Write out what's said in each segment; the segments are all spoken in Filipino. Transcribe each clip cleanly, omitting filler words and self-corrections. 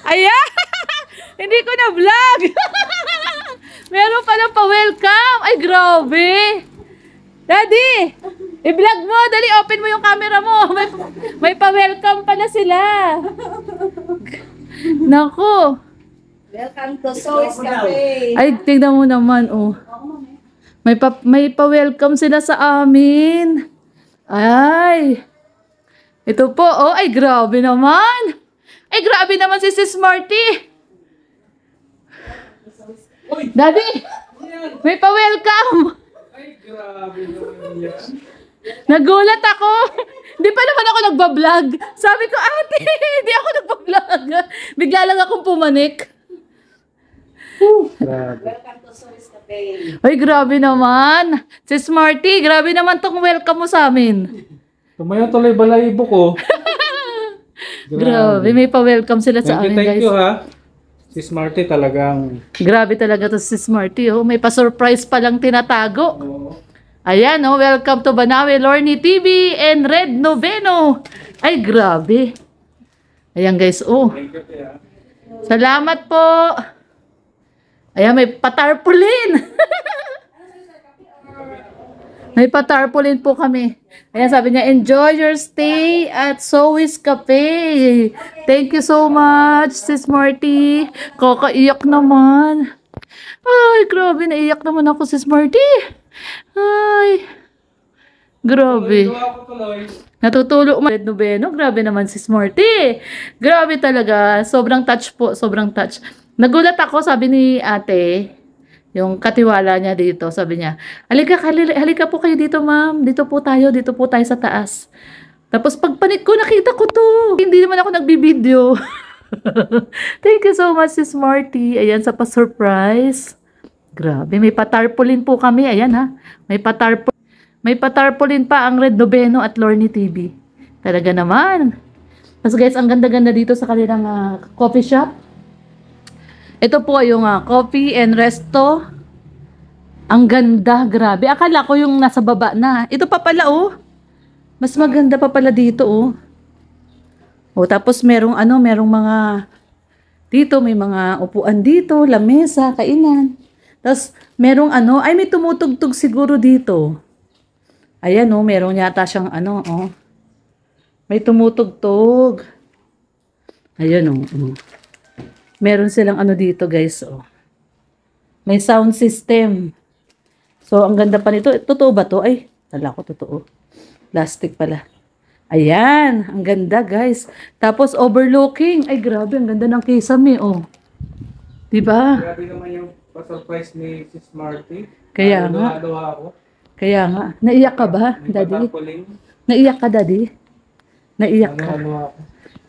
Ayan! Hindi ko na vlog. Meron pa na pa-welcome. Ay, grabe. Daddy, i-vlog mo. Dali, open mo yung camera mo. May pa-welcome pala sila. Naku. Welcome to Sois Cafe. Ay, tingnan mo naman, oh. May pa-welcome sila sa amin. Ay. Ito po, oh. Ay, grabe naman. Ay, grabe naman si Sis Marty. Daddy, may pa-welcome. Ay, grabe naman yan. Nagulat ako. Hindi pa naman ako nagbablog. Sabi ko, ate, hindi ako nagbablog. Bigla lang akong pumanik. Grabe. Welcome to Sois Cafe. Ay, grabe naman. Sis Marty, grabe naman tong welcome mo sa amin. Tumayo tuloy balahibo ko. Grabe, may pa-welcome sila sa amin, Thank guys. you ha. Si Smarty talagang... Grabe talaga to si Smarty, oh. May pa-surprise palang tinatago. Ayan, oh. Welcome to Banawe Lorny TV and Red Noveno. Ay, grabe. Ayan, guys, oh. Thank you, ha. Salamat po. Ayan, may patarpaulin. May patarpaulin po kami. Ayan, sabi niya, enjoy your stay at Sois Cafe. Thank you so much, Sis Marty. Kakaiyak naman. Ay, grabe, naiyak naman ako, Sis Marty. Ay, grabe. Natutulog man. Red Noveno, grabe naman, Sis Marty. Grabe talaga. Sobrang touch po, sobrang touch. Nagulat ako, sabi ni ate, yung katiwala niya dito, sabi niya, halika po kayo dito, ma'am. Dito po tayo sa taas. Tapos pagpanik ko, nakita ko to. Hindi naman ako nagbibideo. Thank you so much, Sis Marty. Ayan, sa pa-surprise. Grabe, may patarpaulin po kami. Ayan ha, may patarpaulin pa ang Red Noveno at Lorny TV. Talaga naman. Tapos guys, ang ganda-ganda dito sa kanilang coffee shop. Ito po yung coffee and resto. Ang ganda, grabe. Akala ko yung nasa baba na. Ito pa pala, oh. Mas maganda pa pala dito, oh. Oh, tapos merong mga dito, may mga upuan dito, lamesa, kainan. Tapos merong ay may tumutugtog siguro dito. Ayan, oh, merong yata siyang oh. May tumutugtog. Ayan, oh. Meron silang dito, guys, oh. May sound system. So, ang ganda pa nito. Totoo ba to? Ay, tala ko totoo. Plastic pala. Ayan, ang ganda, guys. Tapos, overlooking. Ay, grabe, ang ganda ng kisame, oh. Diba? Grabe naman yung pa-surprise ni si Smarty. Kaya nga. Ako. Kaya nga. Naiyak ka ba, Daddy? Naiyak ka, Daddy? Naiyak ka. Ako.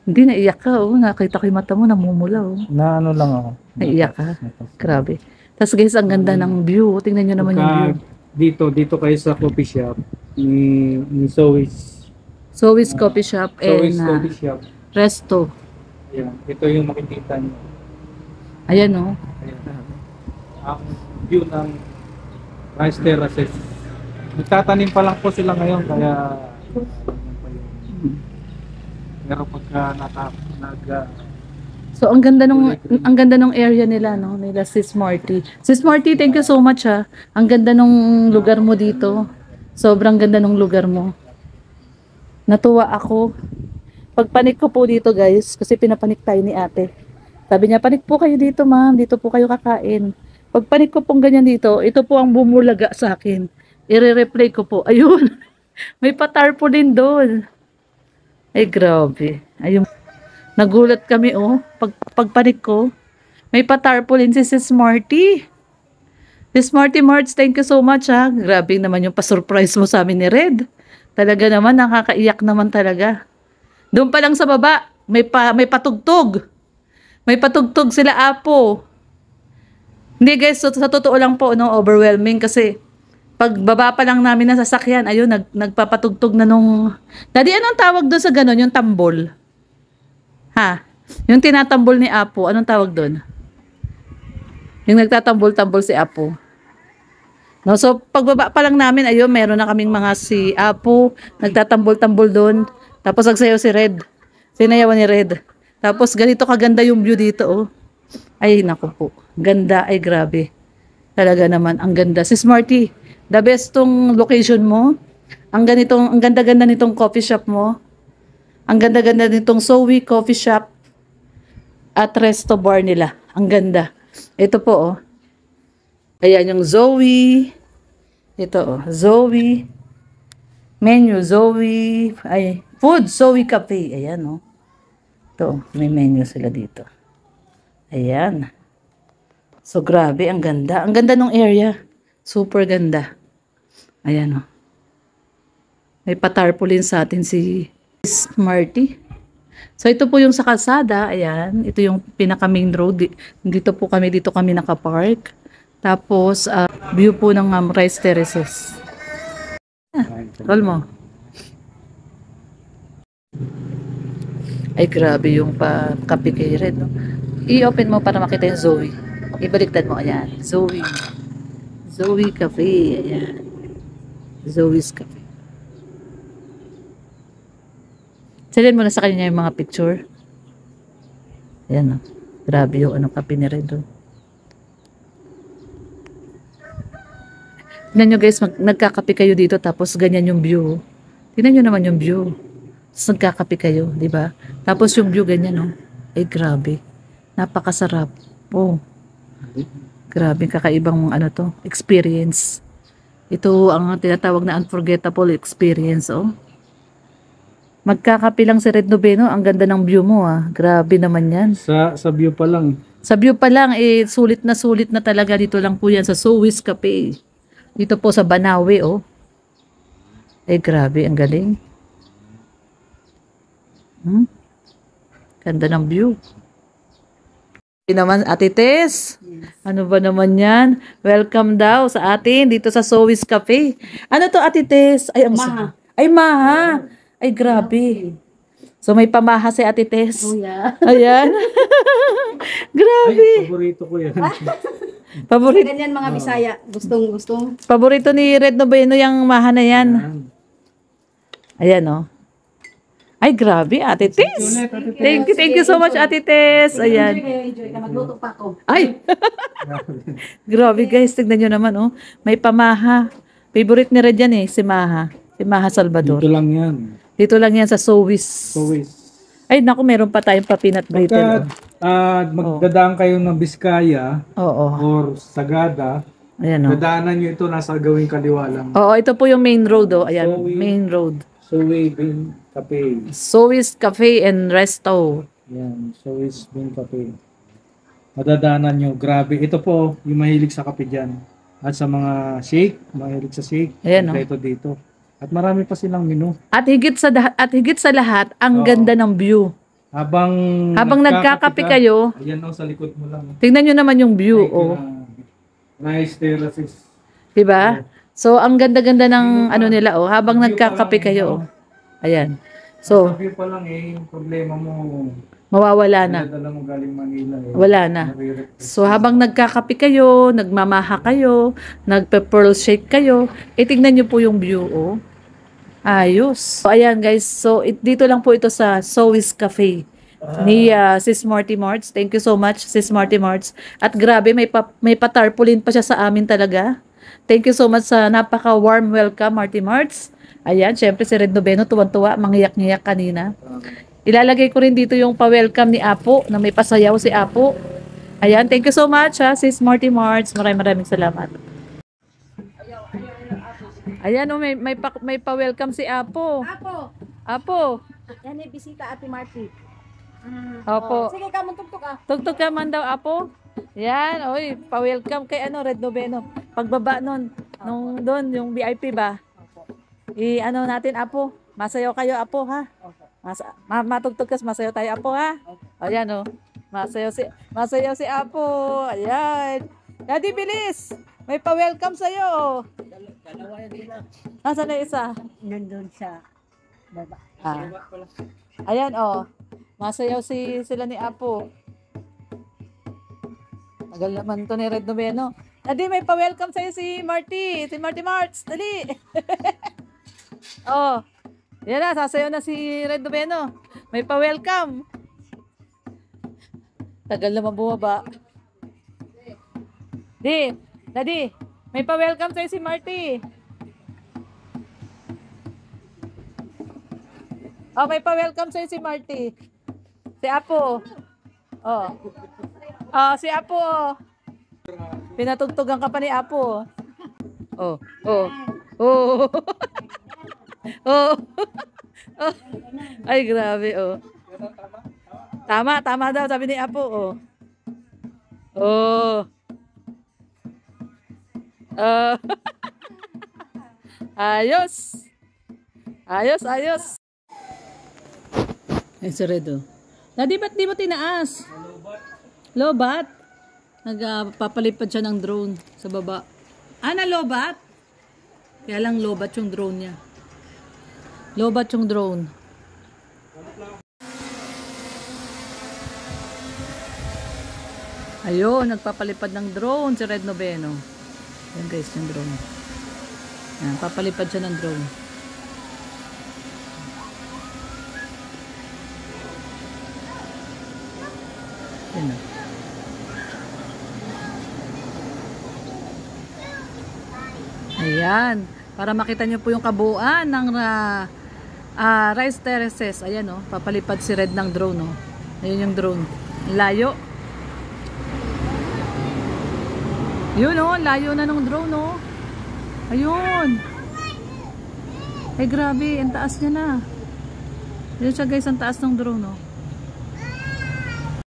Hindi, naiyak ka, oh. Nakita ko yung mata mo, namumula, oh. Na lang ako. Naiyak ka. Grabe. Tapos guys, ang ganda ng view. Tingnan nyo naman yung view. Dito kayo sa coffee shop ni Sois. Sois Coffee Shop Sois and Coffee Shop. Resto. Ayan. Ito yung makikita nyo. Ayan, oh. Ayan. Ang view ng rice terraces. Nagtatanim pa lang po sila ngayon, kaya pero pagka So ang ganda nung area nila, no, nila Sis Marty. Sis Marty, thank you so much ha. Ang ganda nung lugar mo dito. Sobrang ganda nung lugar mo. Natuwa ako. Pagpanik ko po dito, guys, kasi pinapanik tayo ni ate. Sabi niya, panik po kayo dito, ma'am. Dito po kayo kakain. Pagpanik ko pong ganyan dito, ito po ang bumulaga sa akin. I-replay ko po. Ayun. May patarpaulin doon. Ay, grabe. Ayun. Nagulat kami, oh. Pagpanik ko, may patarpaulin si Sis Marty. Sis Marty Marts, thank you so much, ha. Grabe naman yung pa-surprise mo sa amin ni Red. Talaga naman, nakakaiyak naman talaga. Doon pa lang sa baba, may patugtog. May patugtog sila, Apo. Hindi, guys, so, sa totoo lang po, no, overwhelming kasi pagbaba pa lang namin ng sasakyan, ayun, nagpapatugtog na nung... Daddy, anong tawag doon sa gano'n? Yung tambol? Ha? Yung tinatambol ni Apo, anong tawag doon? Yung nagtatambol-tambol si Apo. No, so, pagbaba pa lang namin, ayun, meron na kaming mga si Apo, nagtatambol-tambol doon. Tapos nagsayaw si Red. Sinayawan ni Red. Tapos ganito kaganda yung view dito, oh. Ay, naku po. Ganda, ay grabe. Talaga naman, ang ganda. Si Smarty, the best tong location mo. Ang ganda-ganda nitong coffee shop mo. Ang ganda-ganda nitong Zoe Coffee Shop at resto bar nila. Ang ganda. Ito po, oh. Ayan yung Zoe. Ito, oh. Zoe. Menu, Zoe. Ay, food, Zoe Cafe. Ayan, oh. Ito, may menu sila dito. Ayan. So, grabe, ang ganda. Ang ganda ng area. Super ganda. Ayan, oh. May patarpaulin sa atin si Smarty. So, ito po yung sa kalsada. Ayan. Ito yung pinaka main road. Dito kami nakapark. Tapos, view po ng rice terraces. Roll mo. Ay, grabe yung kape kay Red, no? I-open mo para makita yung Zoe. Ibaliktad mo. Ayan. Zoe. Zoe Cafe. Ayan. Zoe's Cafe. Salihan mo na sa kanya yung mga picture. Ayan, no? Grabe yung kape ni Red, no? Tignan nyo guys, nagkakape kayo dito tapos ganyan yung view. Tignan nyo naman yung view. Tapos nagkakape kayo, di ba? Tapos yung view ganyan, no? Ay, grabe. Napakasarap. Oh. Grabe, kakaibang experience. Ito ang tinatawag na unforgettable experience, oh. Magkakape lang si Red Noveno. Ang ganda ng view mo, ah. Grabe naman yan. Sa view pa lang. Sa view pa lang, sulit na talaga. Dito lang po yan sa Zoe's Cafe. Dito po sa Banawe, oh. Ay, grabe. Ang galing. Ganda ng view. Naman, Ate Tess. Ano ba naman yan? Welcome daw sa atin dito sa Zoe's Cafe. Ano to, Ate Tess? Ay, Maha. Ay, maha. Ay, grabe. So, may pamaha si Ate Tess. Oh, yeah. Ayan. Grabe. Ay, paborito ko yan. Paborito. Ganyan mga Bisaya. Gustong. Paborito ni Red Noveno yung maha na yan. Ayan, oh. Ay, grabe, Ate Tess. Thank you so much, Ate Tess. Ayan. Enjoy ka. Magluto pa ako. Ay! Grabe, guys. Tignan nyo naman, oh. May pamaha. Favorite ni Red yan, si Maha. Si Maha Salvador. Dito lang yan. Dito lang yan sa Zoe's. Ay, naku, meron pa tayong pa-peanut butter. Magdadaan kayo ng Biskaya Oo. or Sagada, Ayan, oh. dadaanan nyo ito nasa gawing kaliwa lang. Oo, ito po yung main road, oh. Ayan, Zoe. main road. Zoe Bean Cafe. Zoe's Cafe and Resto. Yan, Zoe Bean Cafe. Madadaanan nyo. Grabe. Ito po, yung mahilig sa kape dyan. At sa mga shake, mahilig sa shake. Ayan, oh. Ito dito. At marami pa silang menu. At higit sa lahat, ang Oo. ganda ng view. Habang nagkakape kayo, ayan o, sa likod mo lang. tingnan nyo naman yung view, oh. Nice terraces. Diba? So, ang ganda-ganda ng nila, oh. Habang nagkakape kayo, oh. Ayan. So, Sabi pa lang yung problema mo, mawawala na. dala mo galing Manila Wala na. So, habang nagkakape kayo, nagmamaha kayo, nagpe-pearl shake kayo, tingnan nyo po yung view, oh. Ayos. So, ayan guys. So, dito lang po ito sa Zoe's Cafe ni Sis Marty Marts. Thank you so much, Sis Marty Marts. At grabe, may patarpaulin pa siya sa amin talaga. Thank you so much sa napaka-warm welcome, Marty Marts. Ayan, syempre si Red Noveno, tuwan-tuwa, manghiyak-ngiyak kanina. Ilalagay ko rin dito yung pa-welcome ni Apo, na may pasayaw si Apo. Ayan, thank you so much, Sis Marty Marts. Maraming salamat. Ayan, oh, may pa-welcome si Apo. Apo. Yan ay bisita, Ate Marty. Opo. Sige ka, tugtog ka. Tugtog ka man daw, Apo. Yan, oy, pa-welcome kay Red Noveno. Pagbaba nun, doon, yung VIP ba? Natin, Apo. Masayaw kayo, Apo, ha? Matugtog ka, masayaw tayo, Apo, ha? Ayan, oh. Masayaw si Apo. Ayan. Daddy, bilis. May pa-welcome sa'yo. Dalawa yan nila. Nasaan na isa? Nandun sa baba. Ayan, oh. Masayaw sila ni Apo. Tagal naman to ni Red Noveno. Daddy, may pa-welcome sa'yo si Marty. Si Marty Marts. Dali. Oh. Yan na, sasayaw na si Red Noveno. May pa-welcome. Tagal naman bumaba. Daddy, may pa-welcome sa'yo si Marty. Oh, may pa-welcome sa'yo si Marty. Si Apo. Oh. Oh, si Apo. Pinatugtugan ka pa ni Apo. Oh, oh. Oh. Oh. Oh. Ay, grabe, oh. Tama daw, sabi ni Apo, oh. Oh. Ayos. Ayos. Ay, sorry do. Daddy, ba't di mo tinaas? Lobat. Nagpapalipad siya ng drone sa baba. Ah, nalobat? Kaya lang lobat yung drone niya. Lobat yung drone. Ayun, nagpapalipad ng drone si Red Noveno. Ayan guys, yung drone. Ayan, papalipad siya ng drone. Ayan na. Ayan. Para makita nyo po yung kabuuan ng Rice Terraces. Ayan o, papalipad si Red ng drone o. Ayan yung drone. Layo. Yun o, layo na ng drone o. Ayun. Ay grabe, ang taas niya na. Yun siya guys, ang taas ng drone o.